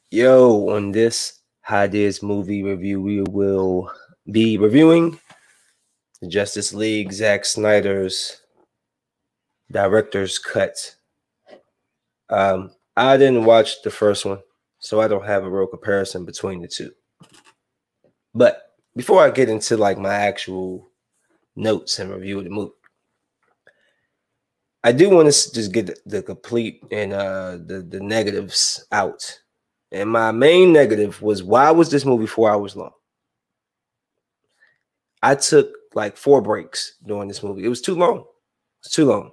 Yo, on this Highdeas movie review, we will be reviewing the Justice League, Zack Snyder's director's cut. I didn't watch the first one, so I don't have a real comparison between the two. But before I get into like my actual notes and review of the movie, I do want to just get the complete and the negatives out. And my main negative was, why was this movie 4 hours long? I took like 4 breaks during this movie. It was too long. It's too long.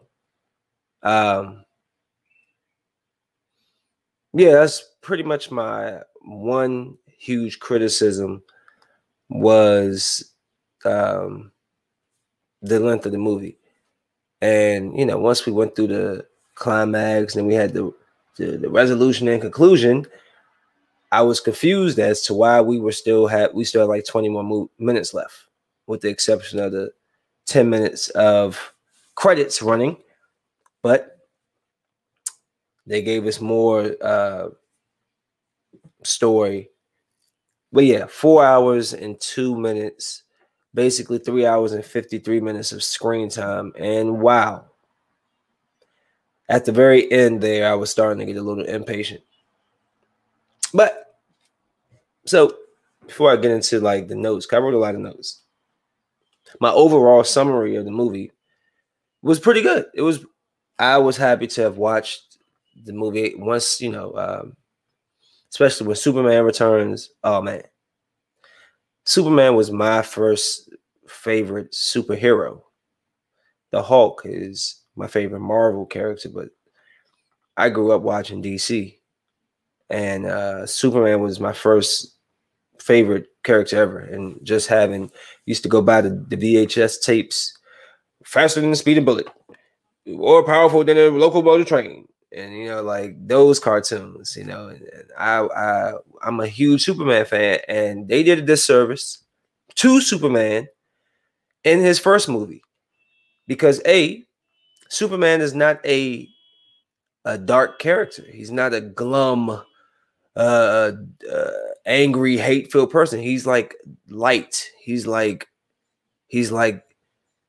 Yeah, that's pretty much my one huge criticism was the length of the movie. And, you know, once we went through the climax and we had the resolution and conclusion, I was confused as to why we still had like 20 more minutes left, with the exception of the 10 minutes of credits running. But they gave us more story. But yeah, 4 hours and 2 minutes, basically 3 hours and 53 minutes of screen time. And wow, at the very end there, I was starting to get a little impatient. But so before I get into like the notes, 'cause I wrote a lot of notes, my overall summary of the movie was pretty good. I was happy to have watched the movie once, you know, especially when Superman returns. Oh man, Superman was my first favorite superhero. The Hulk is my favorite Marvel character, but I grew up watching DC, and Superman was my first favorite character ever. And just used to go by the VHS tapes, faster than the speed of bullet, more powerful than a locomotive train, and you know, like those cartoons, you know. And I'm a huge Superman fan, and they did a disservice to Superman in his first movie, because Superman is not a dark character. He's not a glum, angry, hate-filled person. He's like light. He's like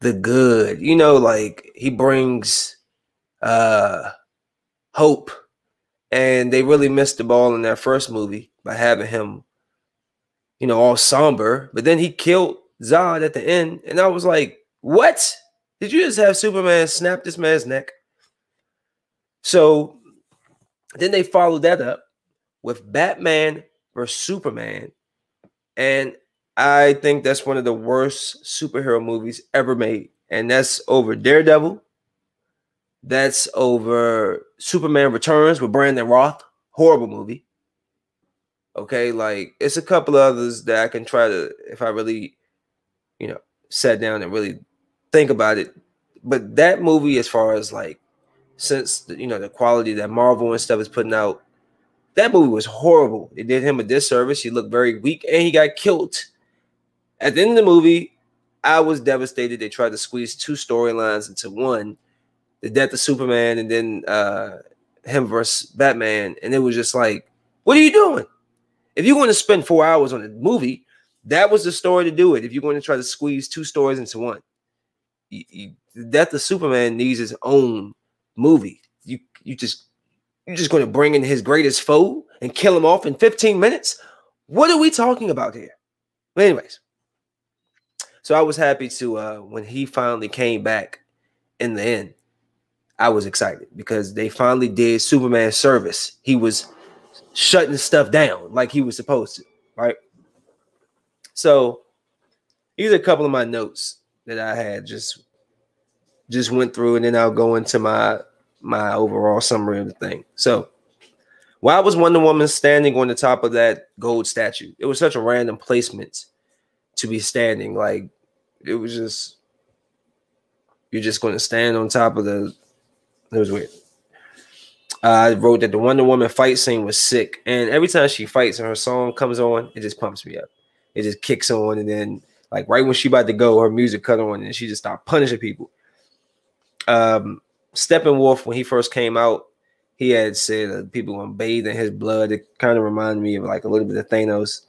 the good, you know, like he brings hope. And they really missed the ball in that first movie by having him, you know, all somber. But then he killed Zod at the end, and I was like, what? Did you just have Superman snap this man's neck? So then they followed that up with Batman versus Superman. And I think that's one of the worst superhero movies ever made. And that's over Daredevil. That's over Superman Returns with Brandon Roth. Horrible movie. Okay, like it's a couple of others that I can try to, if I really, you know, sat down and really think about it. But that movie, as far as like, since, you know, the quality that Marvel and stuff is putting out, that movie was horrible. It did him a disservice. He looked very weak, and he got killed. At the end of the movie, I was devastated. They tried to squeeze 2 storylines into one: the death of Superman, and then him versus Batman. And it was just like, what are you doing? If you're going to spend 4 hours on a movie, that was the story to do it. If you're going to try to squeeze 2 stories into one, the death of Superman needs its own movie. You're just going to bring in his greatest foe and kill him off in 15 minutes? What are we talking about here? But anyways, so I was happy to, when he finally came back in the end, I was excited because they finally did Superman service. He was shutting stuff down like he was supposed to, right? So these are a couple of my notes that I had just went through, and then I'll go into my overall summary of the thing. So, why was Wonder Woman standing on the top of that gold statue? It was such a random placement to be standing. Like, it was just, you're just going to stand on top of it was weird. I wrote that the Wonder Woman fight scene was sick, and every time she fights and her song comes on, it just pumps me up. It just kicks on, and then like right when she about to go, her music cut on, and she just started punishing people. Steppenwolf, when he first came out, he had said people gonna bathe in his blood. It kind of reminded me of like a little bit of Thanos.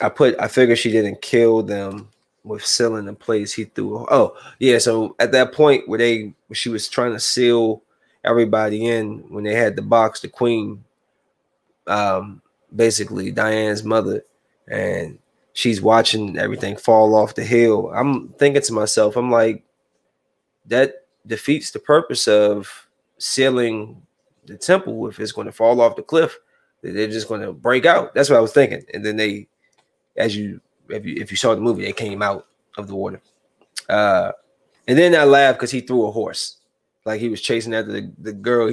I figured she didn't kill them with sealing in place. He threw. Oh yeah, so at that point where she was trying to seal everybody in when they had the box, the queen, basically Diane's mother, and she's watching everything fall off the hill. I'm thinking to myself, I'm like, that defeats the purpose of sealing the temple if it's going to fall off the cliff. They're just going to break out. That's what I was thinking. And then if you saw the movie, they came out of the water. And then I laughed because he threw a horse, like he was chasing after the girl.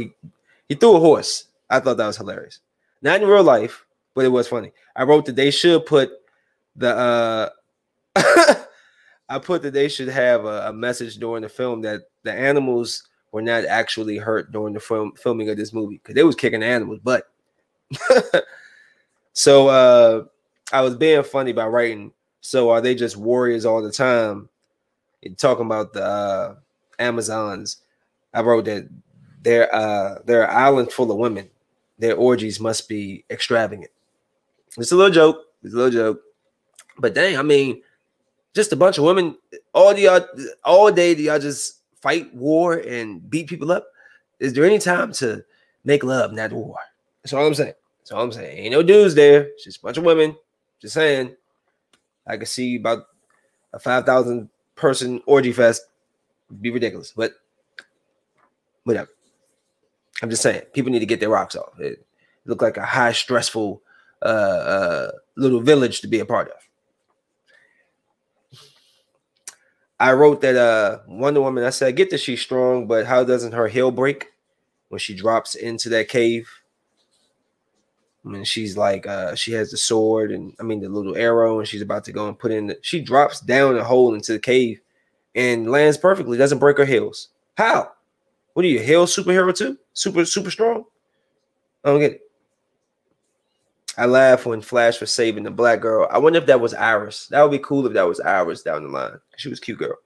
He threw a horse. I thought that was hilarious. Not in real life, but it was funny. I wrote that they should put the I put that they should have a message during the film that the animals were not actually hurt during the filming of this movie, because they was kicking the animals' butt. So I was being funny by writing, so are they just warriors all the time? And talking about the Amazons, I wrote that they're an island full of women. Their orgies must be extravagant. It's a little joke. It's a little joke. But dang, I mean, just a bunch of women all day. Do y'all just fight war and beat people up? Is there any time to make love, not war? That's all I'm saying. That's all I'm saying. Ain't no dudes there. It's just a bunch of women. Just saying. I could see about a 5,000 person orgy fest. It'd be ridiculous, but whatever. I'm just saying, people need to get their rocks off. It looked like a high stressful little village to be a part of. I wrote that Wonder Woman, I said, I get that she's strong, but how doesn't her heel break when she drops into that cave? I mean, she's like, she has the sword and the little arrow, and she's about to go and put in she drops down a hole into the cave and lands perfectly, doesn't break her heels. How? What are you, a heel superhero too? Super strong? I don't get it. I laugh when Flash was saving the black girl. I wonder if that was Iris. That would be cool if that was Iris down the line. She was a cute girl.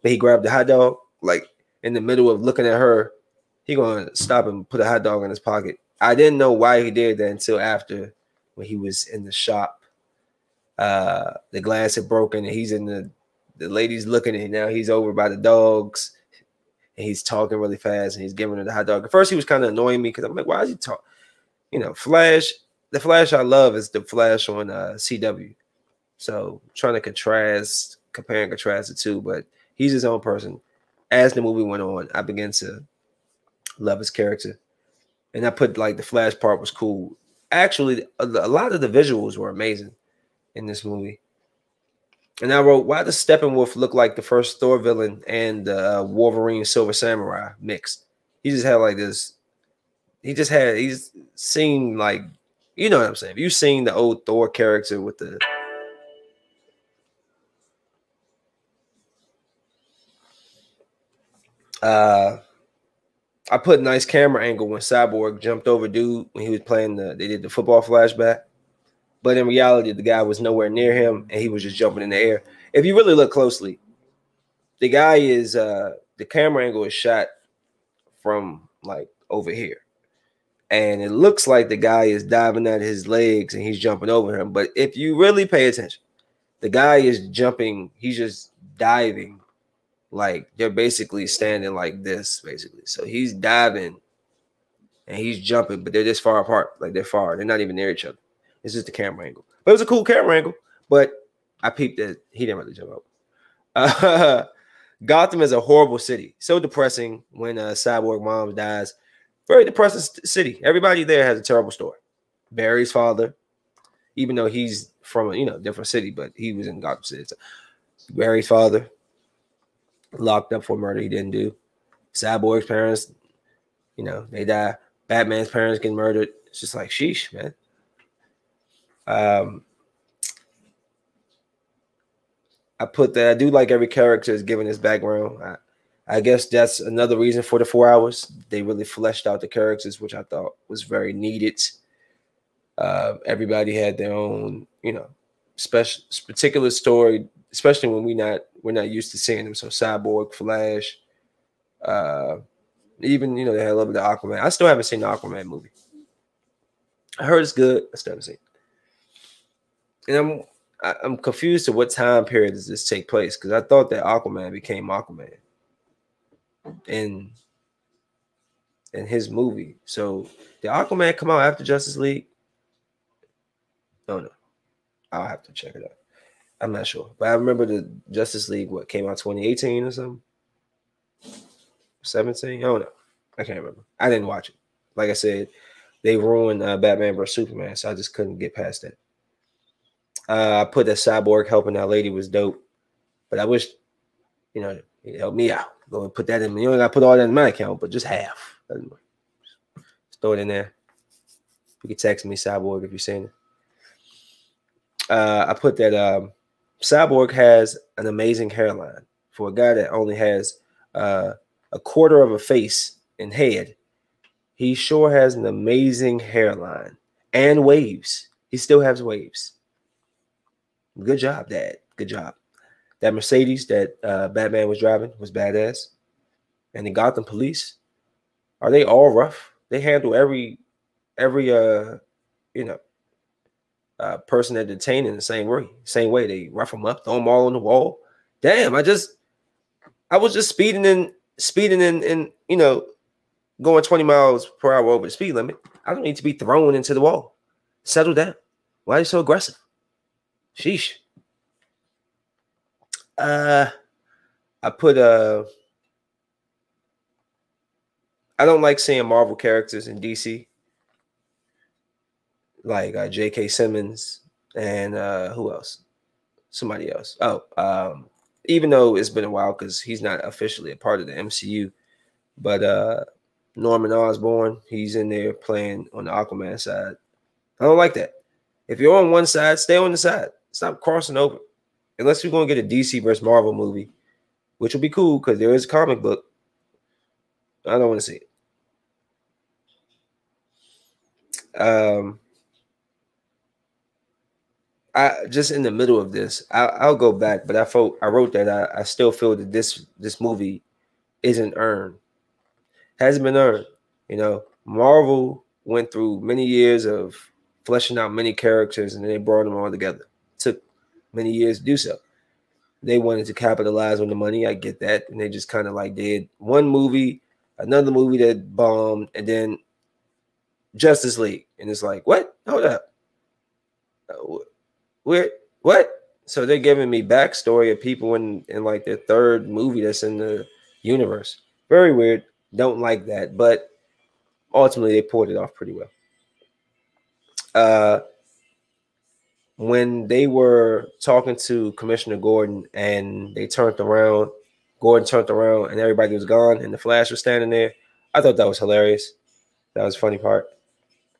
But he grabbed the hot dog, like in the middle of looking at her. He gonna stop and put a hot dog in his pocket. I didn't know why he did that until after, when he was in the shop. The glass had broken and he's in the lady's looking at him. Now he's over by the dogs. And he's talking really fast and he's giving her the hot dog. At first, he was kind of annoying me because I'm like, why is he talking? Flash, the Flash I love is the Flash on CW. So trying to compare and contrast the two, but he's his own person. As the movie went on, I began to love his character. And I put like the Flash part was cool. Actually, a lot of the visuals were amazing in this movie. And I wrote, why does Steppenwolf look like the first Thor villain and Wolverine Silver Samurai mixed? He just had like this. He's seen like, you know what I'm saying? If you've seen the old Thor character with the. I put a nice camera angle when Cyborg jumped over dude when he was playing they did the football flashback. But in reality, the guy was nowhere near him, and he was just jumping in the air. If you really look closely, the guy is the camera angle is shot from like over here, and it looks like the guy is diving at his legs and he's jumping over him. But if you really pay attention, the guy is jumping. He's just diving, like they're basically standing like this, basically. So he's diving and he's jumping, but they're this far apart, like they're far. They're not even near each other. It's just the camera angle. But it was a cool camera angle. But I peeped that he didn't really jump up. Gotham is a horrible city. So depressing when Cyborg mom dies. Very depressing city. Everybody there has a terrible story. Barry's father, even though he's from a different city, but he was in Gotham City. So Barry's father locked up for murder he didn't do. Cyborg's parents, they die. Batman's parents get murdered. It's just like, sheesh, man. I put that I do like every character is given his background. I guess that's another reason for the 4 hours. They really fleshed out the characters, which I thought was very needed. Everybody had their own, special particular story, especially when we're not used to seeing them. So Cyborg, Flash, Even they had a little bit of Aquaman. I still haven't seen the Aquaman movie. I heard it's good. I still haven't seen it. And I'm confused to what time period does this take place, because I thought that Aquaman became Aquaman in his movie. So did Aquaman come out after Justice League? Oh no, I'll have to check it out. I'm not sure, but I remember the Justice League came out 2018 or something, 17. I don't know. I can't remember. I didn't watch it. Like I said, they ruined Batman vs Superman, so I just couldn't get past that. I put that Cyborg helping that lady was dope, but I wish it helped me out. Go and put that in. You don't got to put all that in my account, but just half. Just throw it in there. You can text me Cyborg if you're saying it. I put that Cyborg has an amazing hairline for a guy that only has a quarter of a face and head. He sure has an amazing hairline and waves. He still has waves. Good job, Dad. Good job. That Mercedes that Batman was driving was badass. And the Gotham police, are they all rough? They handle every person that detained in the same way. They rough them up, throw them all on the wall. Damn, I was just speeding in, going 20 miles per hour over the speed limit. I don't need to be thrown into the wall. Settle down. Why are you so aggressive? Sheesh. I put I don't like seeing Marvel characters in DC, like J.K. Simmons and who else? Somebody else. Even though it's been a while because he's not officially a part of the MCU, but Norman Osborn, he's in there playing on the Aquaman side. I don't like that. If you're on one side, stay on the side. Stop crossing over. Unless you're going to get a DC versus Marvel movie, which will be cool because there is a comic book. I don't want to see it. I just in the middle of this, I'll go back, but I wrote that I still feel that this movie isn't earned, hasn't been earned. Marvel went through many years of fleshing out many characters, and then they brought them all together. It took many years to do so. They wanted to capitalize on the money. I get that, and they just kind of like did one movie, another movie that bombed, and then Justice League, and it's like, what? Hold up. What? So they're giving me backstory of people in like their third movie that's in the universe. Very weird. Don't like that, but ultimately they pulled it off pretty well. When they were talking to Commissioner Gordon and Gordon turned around and everybody was gone and the Flash was standing there, I thought that was hilarious. That was a funny part.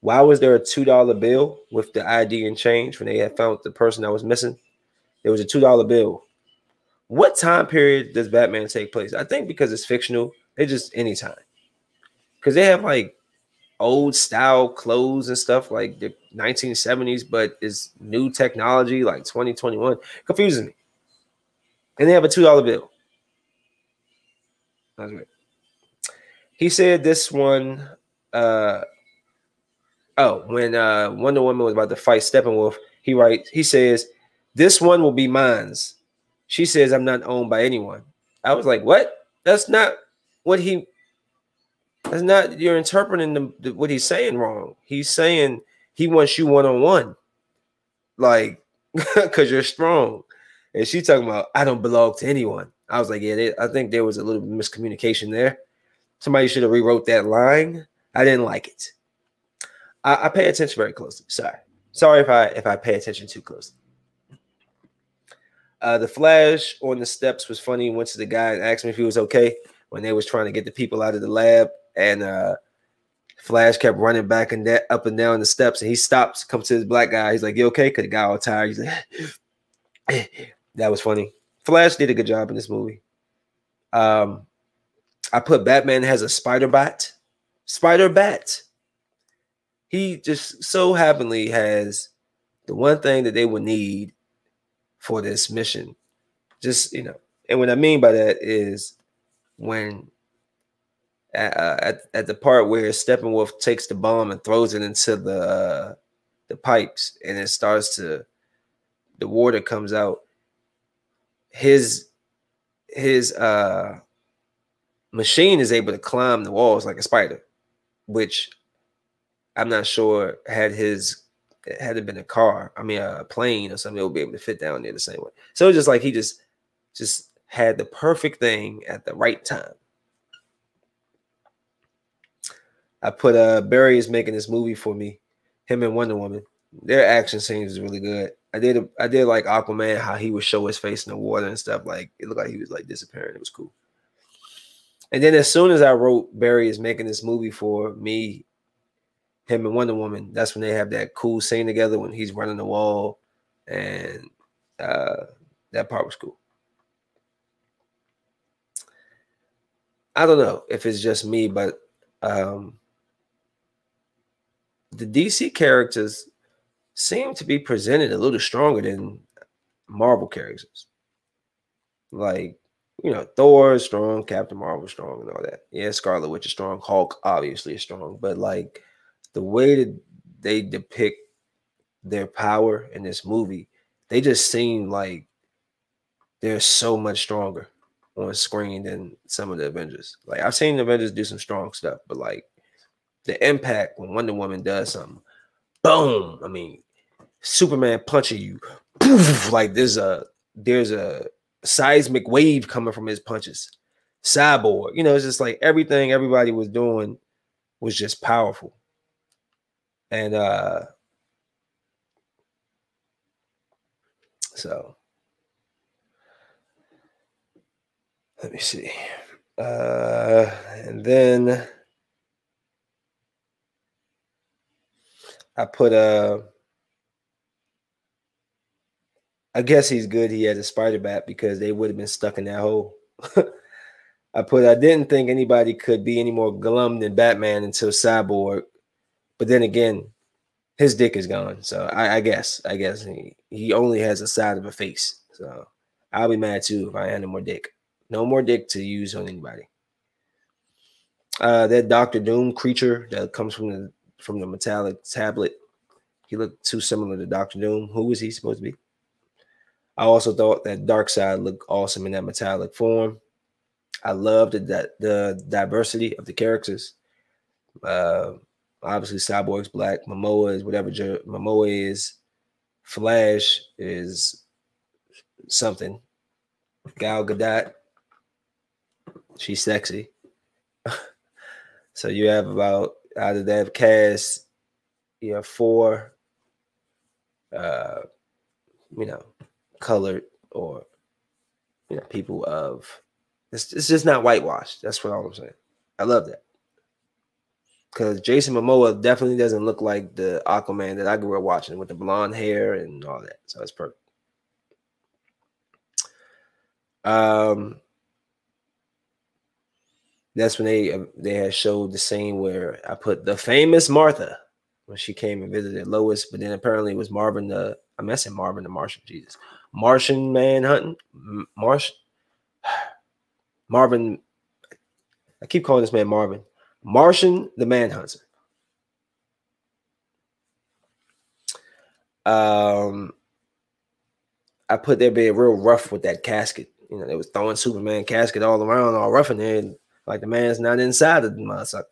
Why was there a $2 bill with the ID and change when they had found the person that was missing? There was a $2 bill. What time period does Batman take place? I think because it's fictional, they just any time. Because they have like old style clothes and stuff like the 1970s, but it's new technology like 2021. Confuses me. And they have a $2 bill. That's right. He said this one. When Wonder Woman was about to fight Steppenwolf, he says, "This one will be mine's." She says, "I'm not owned by anyone." I was like, what? That's not what that's not, you're interpreting what he's saying wrong. He's saying he wants you one-on-one. Like, because you're strong. And she talking about, I don't belong to anyone. I was like, yeah, I think there was a little miscommunication there. Somebody should have rewrote that line. I didn't like it. I pay attention very closely. Sorry if I pay attention too closely. The Flash on the steps was funny. He went to the guy and asked him if he was okay when they was trying to get the people out of the lab. And Flash kept running back and up and down the steps. And he stops, comes to this black guy. He's like, you okay? Because the guy all tired. He's like, that was funny. Flash did a good job in this movie. I put Batman has a spider bat. He just so happily has the one thing that they would need for this mission. Just, and what I mean by that is when at the part where Steppenwolf takes the bomb and throws it into the pipes, and it starts to, the water comes out. His machine is able to climb the walls like a spider, which I'm not sure had it been a car, I mean a plane or something, it would be able to fit down there the same way. So it's just like he just had the perfect thing at the right time. I put Barry is making this movie for me. Him and Wonder Woman. Their action scenes is really good. I did like Aquaman, how he would show his face in the water and stuff. Like it looked like he was like disappearing. It was cool. And then as soon as I wrote Barry is making this movie for me, him and Wonder Woman, that's when they have that cool scene together when he's running the wall, and that part was cool. I don't know if it's just me, but the DC characters seem to be presented a little stronger than Marvel characters. Like, you know, Thor is strong, Captain Marvel is strong, and all that. Yeah, Scarlet Witch is strong, Hulk obviously is strong, but like the way that they depict their power in this movie, they just seem like they're so much stronger on screen than some of the Avengers. Like I've seen the Avengers do some strong stuff, but like the impact when Wonder Woman does something, boom! I mean, Superman punching you, poof, like there's a seismic wave coming from his punches. Cyborg, you know, it's just like everything everybody was doing was just powerful. And so let me see. And then I put I guess he's good he had a spider bat because they would have been stuck in that hole. I didn't think anybody could be any more glum than Batman until Cyborg. But then again, his dick is gone. So I guess he only has a side of a face. So I'll be mad too if I had no more dick. No more dick to use on anybody. That Doctor Doom creature that comes from the metallic tablet, he looked too similar to Doctor Doom. Who was he supposed to be? I also thought that Darkseid looked awesome in that metallic form. I loved the diversity of the characters. Obviously, Cyborg's black. Momoa is whatever Momoa is. Flash is something. Gal Gadot, she's sexy. So you have about out of that cast, you have 4, colored or people of. It's just not whitewashed. That's what all I'm saying. I love that. Because Jason Momoa definitely doesn't look like the Aquaman that I grew up watching with the blonde hair and all that. So it's perfect. That's when they had showed the scene where I put the famous Martha when she came and visited Lois, but then apparently it was Marvin the Martian. Jesus, Martian Manhunting. Marvin. I keep calling this man Marvin. Martian the Manhunter. I put there being real rough with that casket. You know, they was throwing Superman casket all around, all rough in there, and like the man's not inside of the motherfucker.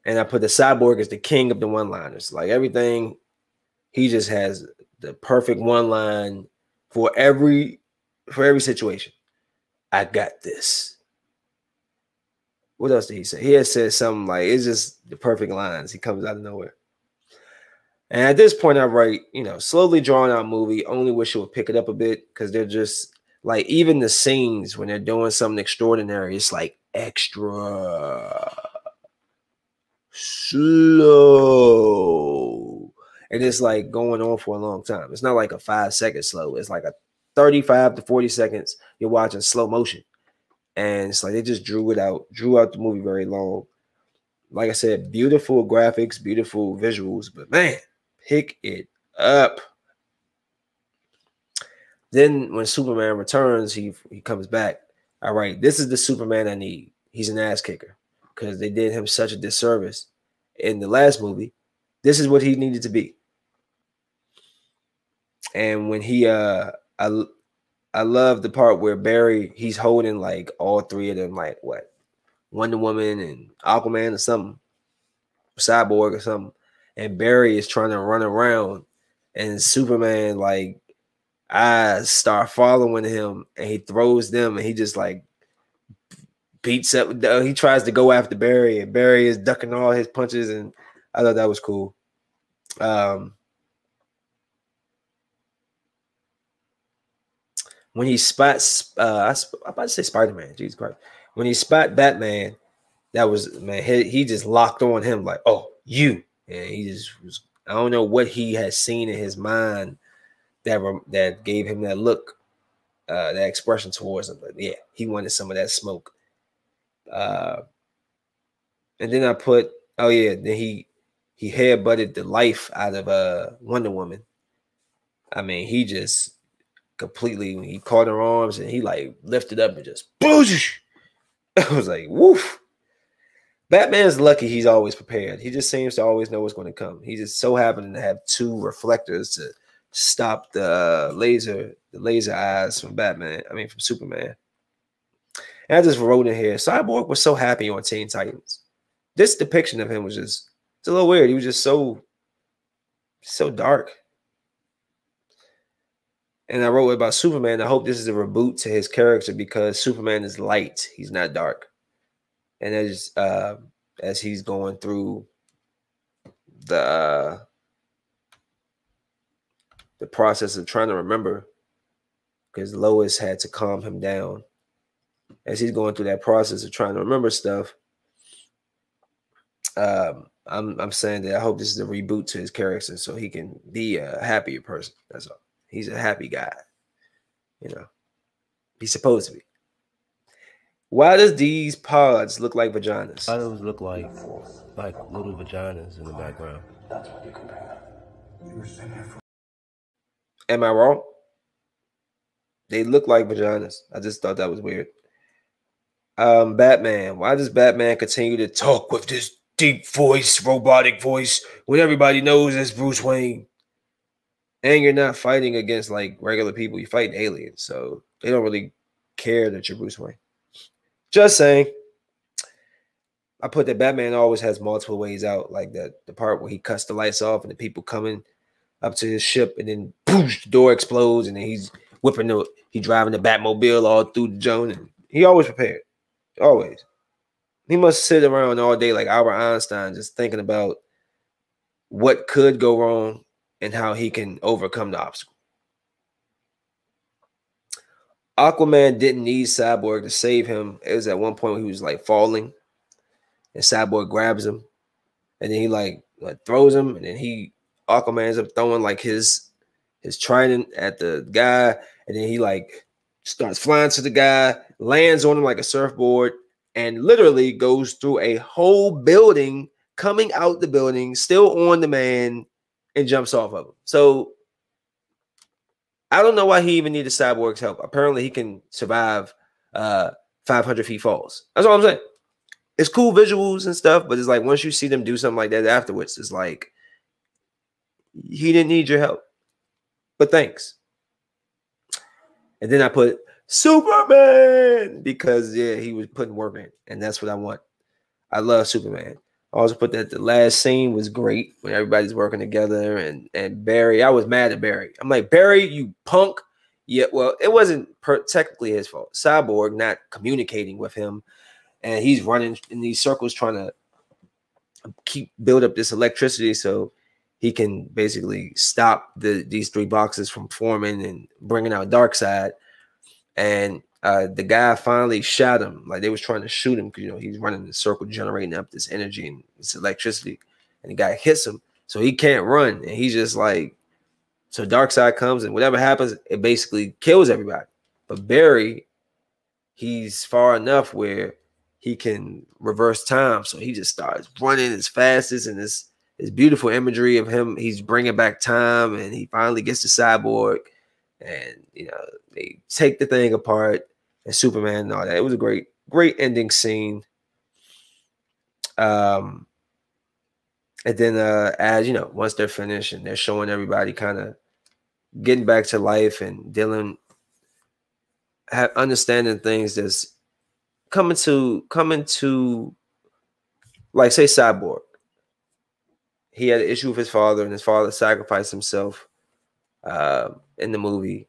And I put the Cyborg as the king of the one-liners. Like everything, he just has the perfect one line for every situation. I got this. What else did he say? He had said something like, it's just the perfect lines. He comes out of nowhere. And at this point, I write, slowly drawn out movie. Only wish it would pick it up a bit because they're just like, even the scenes when they're doing something extraordinary, it's like extra slow. And it's like going on for a long time. It's not like a 5-second slow. It's like a 35 to 40 seconds. You're watching slow motion. And it's like they just drew out the movie very long. Like I said, beautiful graphics, beautiful visuals, but man, pick it up. Then when Superman returns, he comes back. all right, this is the Superman I need. He's an ass kicker because they did him such a disservice in the last movie. This is what he needed to be. And when he I love the part where Barry, he's holding like all three of them, like what, Wonder Woman and Aquaman or something, Cyborg or something, and Barry is trying to run around, and Superman like eyes start following him, and he throws them, and he just like beats up. He tries to go after Barry, and Barry is ducking all his punches, and I thought that was cool. When he spots, I'm about to say Spider-Man. Jesus Christ! When he spot Batman, that was, man. He just locked on him like, oh, you, and he just was. I don't know what he has seen in his mind that gave him that look, that expression towards him. But yeah, he wanted some of that smoke. And then I put, oh yeah, then he headbutted the life out of Wonder Woman. I mean, he just completely, when he caught her arms and he like lifted up and just boosh. I was like, woof. Batman's lucky he's always prepared. He just seems to always know what's going to come. He just so happened to have two reflectors to stop the laser eyes from from Superman. And I just wrote in here, Cyborg was so happy on Teen Titans. This depiction of him was just, it's a little weird. He was just so dark. And I wrote about Superman. I hope this is a reboot to his character because Superman is light. He's not dark. And as he's going through the process of trying to remember, because Lois had to calm him down. As he's going through that process of trying to remember stuff, I'm saying that I hope this is a reboot to his character so he can be a happier person. That's all. He's a happy guy. You know, he's supposed to be. Why does these pods look like vaginas? Why those look like little vaginas in the background? That's what you can bring up. You were sitting here for. Am I wrong? They look like vaginas. I just thought that was weird. Batman. Why does Batman continue to talk with this deep voice, robotic voice, when everybody knows it's Bruce Wayne? And you're not fighting against like regular people. You're fighting aliens. So they don't really care that you're Bruce Wayne. Just saying. I put that Batman always has multiple ways out. Like the part where he cuts the lights off and the people coming up to his ship and then poosh, the door explodes and then he's driving the Batmobile all through the zone. And he always prepared. Always. He must sit around all day like Albert Einstein just thinking about what could go wrong and how he can overcome the obstacle. Aquaman didn't need Cyborg to save him. It was at one point when he was like falling and Cyborg grabs him and then he like throws him and then Aquaman ends up throwing like his trident at the guy and then he like starts flying to the guy, lands on him like a surfboard and literally goes through a whole building, coming out the building, still on the man, and jumps off of him. So I don't know why he even needed Cyborg's help. Apparently he can survive 500 feet falls. That's all I'm saying. It's cool visuals and stuff, but it's like once you see them do something like that afterwards, it's like he didn't need your help. But thanks. And then I put Superman because yeah, he was putting work in, and that's what I want. I love Superman. I also put that the last scene was great when everybody's working together and Barry. I was mad at Barry. I'm like, Barry, you punk. Yeah, well, it wasn't technically his fault. Cyborg not communicating with him, and he's running in these circles trying to build up this electricity so he can basically stop these three boxes from forming and bringing out Darkseid. And the guy finally shot him. Like they was trying to shoot him because he's running in a circle, generating up this energy and this electricity. And the guy hits him, so he can't run. And he's just like, so Darkseid comes and whatever happens, it basically kills everybody. But Barry, he's far enough where he can reverse time, so he just starts running as fast as, and this beautiful imagery of him. He's bringing back time, and he finally gets to Cyborg, and they take the thing apart. and Superman and all that. It was a great ending scene. And then as you know, once they're finished and they're showing everybody kind of getting back to life and understanding things that's coming to like say Cyborg. He had an issue with his father, and his father sacrificed himself in the movie.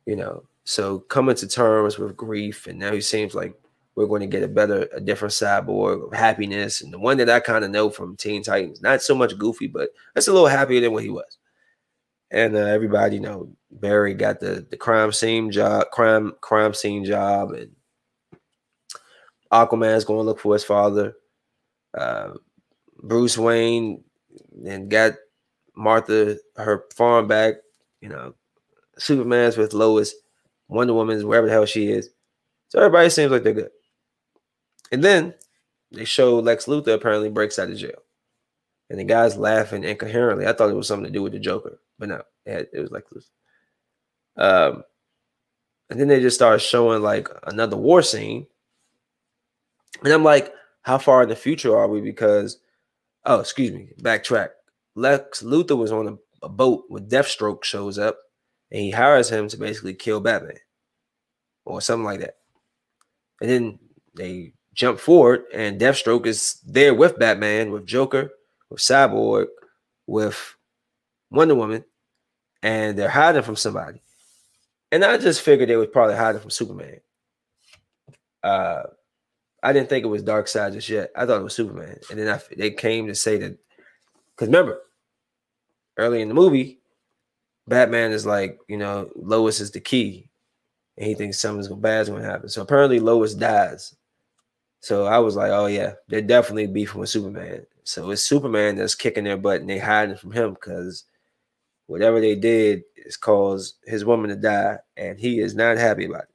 You know, so coming to terms with grief, and now he seems like we're going to get a different Cyborg of happiness, and the one that I kind of know from Teen Titans, not so much goofy, but that's a little happier than what he was. And everybody, you know, Barry got the crime scene job, and Aquaman's going to look for his father. Bruce Wayne then got Martha her farm back. You know, Superman's with Lois, Wonder Woman's wherever the hell she is. So everybody seems like they're good. And then they show Lex Luthor apparently breaks out of jail. And the guy's laughing incoherently. I thought it was something to do with the Joker, but no, it was Lex Luthor. And then they just started showing like another war scene. And I'm like, how far in the future are we? Because, backtrack. Lex Luthor was on a boat when Deathstroke shows up, and he hires him to basically kill Batman or something like that. And then they jump forward, and Deathstroke is there with Batman, with Joker, with Cyborg, with Wonder Woman, and they're hiding from somebody. And I just figured they was probably hiding from Superman. I didn't think it was Darkseid just yet. I thought it was Superman. And then they came to say that, because remember, early in the movie, Batman is like, you know, Lois is the key. And he thinks something bad is going to happen. So apparently Lois dies. So I was like, oh yeah, they're definitely beefing with Superman. So it's Superman that's kicking their butt and they hiding from him because whatever they did is caused his woman to die. And he is not happy about it.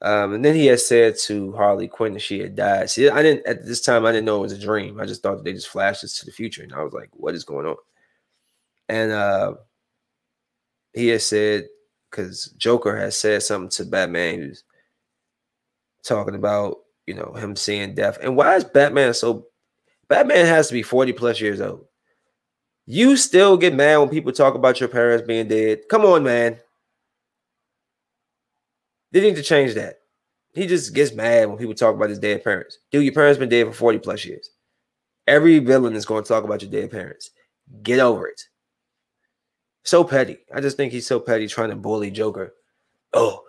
And then he had said to Harley Quinn that she had died. See, at this time I didn't know it was a dream. I just thought that they just flashed us to the future. And I was like, what is going on? And he had said, because Joker has said something to Batman, who's talking about, you know, him seeing death. And why is Batman Batman has to be 40 plus years old. You still get mad when people talk about your parents being dead. Come on, man. They need to change that. He just gets mad when people talk about his dead parents. Dude, your parents been dead for 40 plus years. Every villain is going to talk about your dead parents. Get over it. So petty. I just think he's so petty trying to bully Joker. Oh,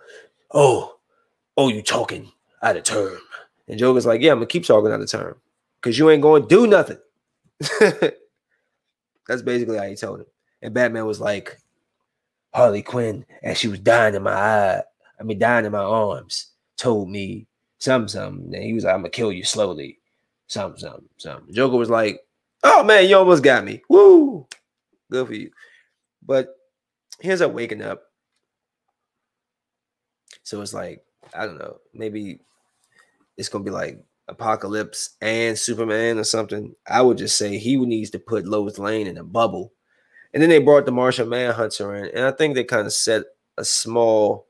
you talking out of term. And Joker's like, yeah, I'm going to keep talking out of term because you ain't going to do nothing. That's basically how he told him. And Batman was like, Harley Quinn, as she was dying in my arms, told me something. And he was like, I'm going to kill you slowly. Something. Joker was like, oh, man, you almost got me. Woo! Good for you. But he ends up waking up. So it's like, I don't know, maybe it's going to be like Apocalypse and Superman or something. I would just say he needs to put Lois Lane in a bubble. And then they brought the Martian Manhunter in. And I think they kind of set a small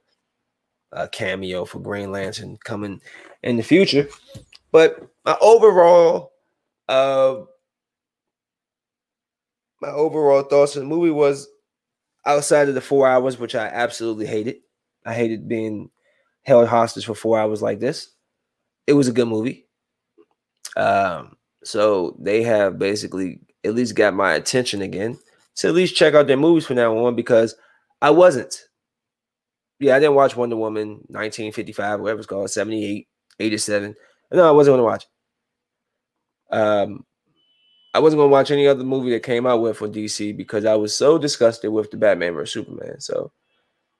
cameo for Green Lantern coming in the future. But my overall thoughts on the movie was, outside of the 4 hours, which I absolutely hated. I hated being held hostage for 4 hours like this. It was a good movie. So they have basically at least got my attention again to at least check out their movies from now on, because I wasn't. Yeah, I didn't watch Wonder Woman 1955, whatever it's called, 78, 87. No, I wasn't going to watch it. I wasn't going to watch any other movie that came out with from DC because I was so disgusted with the Batman vs. Superman. So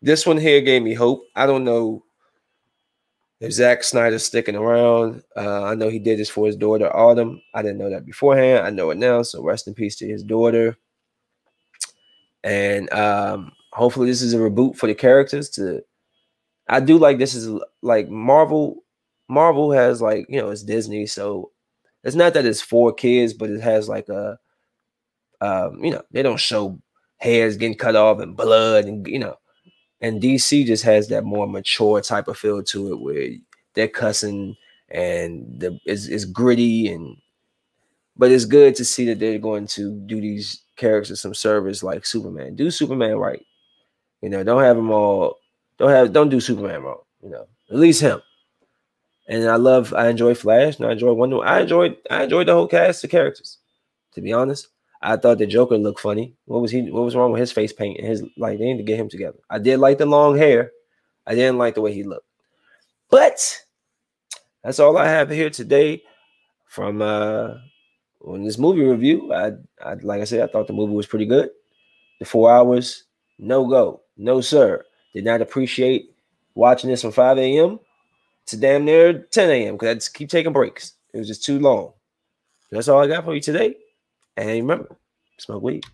this one here gave me hope. I don't know if Zack Snyder's sticking around. I know he did this for his daughter, Autumn. I didn't know that beforehand. I know it now. So rest in peace to his daughter. And hopefully this is a reboot for the characters. I do like this is like Marvel. Marvel has like, you know, it's Disney. So it's not that it's for kids, but it has like a, you know, they don't show hairs getting cut off and blood and, you know, And DC just has that more mature type of feel to it, where they're cussing and it's gritty, but it's good to see that they're going to do these characters some service, like Superman. Do Superman right, don't have them all. Don't do Superman wrong, at least him. And I enjoy Flash, and I enjoy Wonder Woman. I enjoyed the whole cast of characters. To be honest, I thought the Joker looked funny. What was wrong with his face paint and his, like, they need to get him together. I did like the long hair. I didn't like the way he looked. But that's all I have here today from on this movie review. I like I said, I thought the movie was pretty good. The 4 hours, no go, no sir. Did not appreciate watching this from 5 a.m. to damn near 10 a.m. because I just keep taking breaks. It was just too long. That's all I got for you today. And remember, smoke weed.